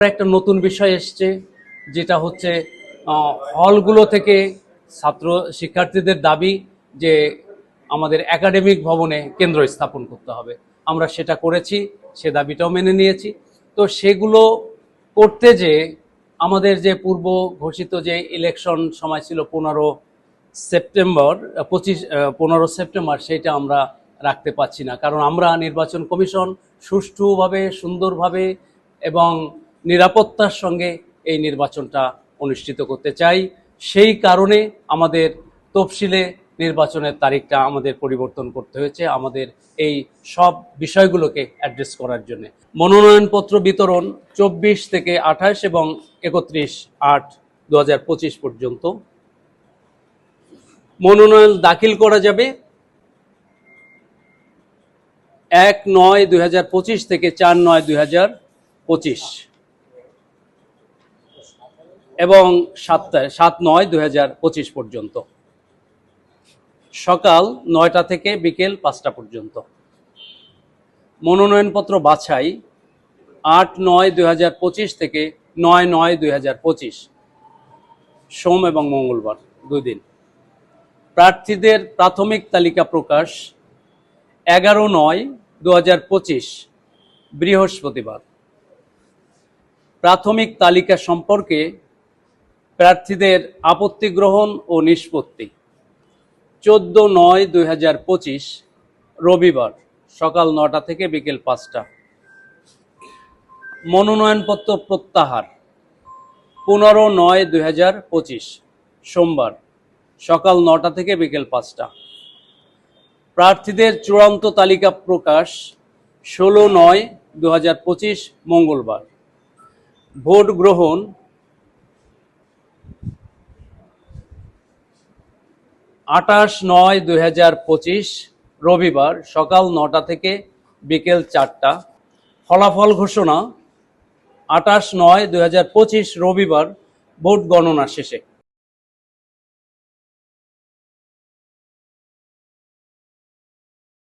একটা নতুন বিষয় এসছে, যেটা হচ্ছে হলগুলো থেকে শিক্ষার্থীদের দাবি যে আমাদের একাডেমিক ভবনে কেন্দ্র স্থাপন করতে হবে। আমরা সেটা করেছি, সে দাবিটাও মেনে নিয়েছি। তো সেগুলো করতে যে আমাদের যে পূর্ব ঘোষিত যে ইলেকশন সময় ছিল 15 সেপ্টেম্বর, সেটা আমরা রাখতে পারছি না। কারণ আমরা নির্বাচন কমিশন সুষ্ঠুভাবে, সুন্দরভাবে এবং নিরাপত্তার সঙ্গে এই নির্বাচনটা অনুষ্ঠিত করতে চাই। সেই কারণে আমাদের তফসিলে নির্বাচনের তারিখটা আমাদের পরিবর্তন করতে হয়েছে, আমাদের এই সব বিষয়গুলোকে অ্যাড্রেস করার জন্য। মনোনয়নপত্র বিতরণ 24 থেকে 28 এবং 31/8/2025 পর্যন্ত। মনোনয়ন দাখিল করা যাবে 1/9/2025 থেকে 4/9/2025 এবং 7/9/2025 পর্যন্ত, সকাল 9টা থেকে বিকেল 5টা পর্যন্ত। মনোনয়নপত্র বাছাই 8/9/2025 থেকে 9/9/2025, সোম এবং মঙ্গলবার 2 দিন। প্রার্থীদের প্রাথমিক তালিকা প্রকাশ 11/9/2025, বৃহস্পতিবার। প্রাথমিক তালিকা সম্পর্কে প্রার্থীদের আপত্তি গ্রহণ ও নিষ্পত্তি 14/9/2025, রবিবার, সকাল 9টা থেকে বিকেল 5টা। মনোনয়নপত্র প্রত্যাহার 15/9/2025, সোমবার, সকাল 9টা থেকে বিকেল 5টা। প্রার্থীদের চূড়ান্ত তালিকা প্রকাশ 16/9/2025, মঙ্গলবার। ভোট গ্রহণ 28/9/2025, রবিবার, সকাল 9টা থেকে বিকেল 4টা। ফলাফল ঘোষণা 28/9/2025, রবিবার, ভোট গণনা শেষে।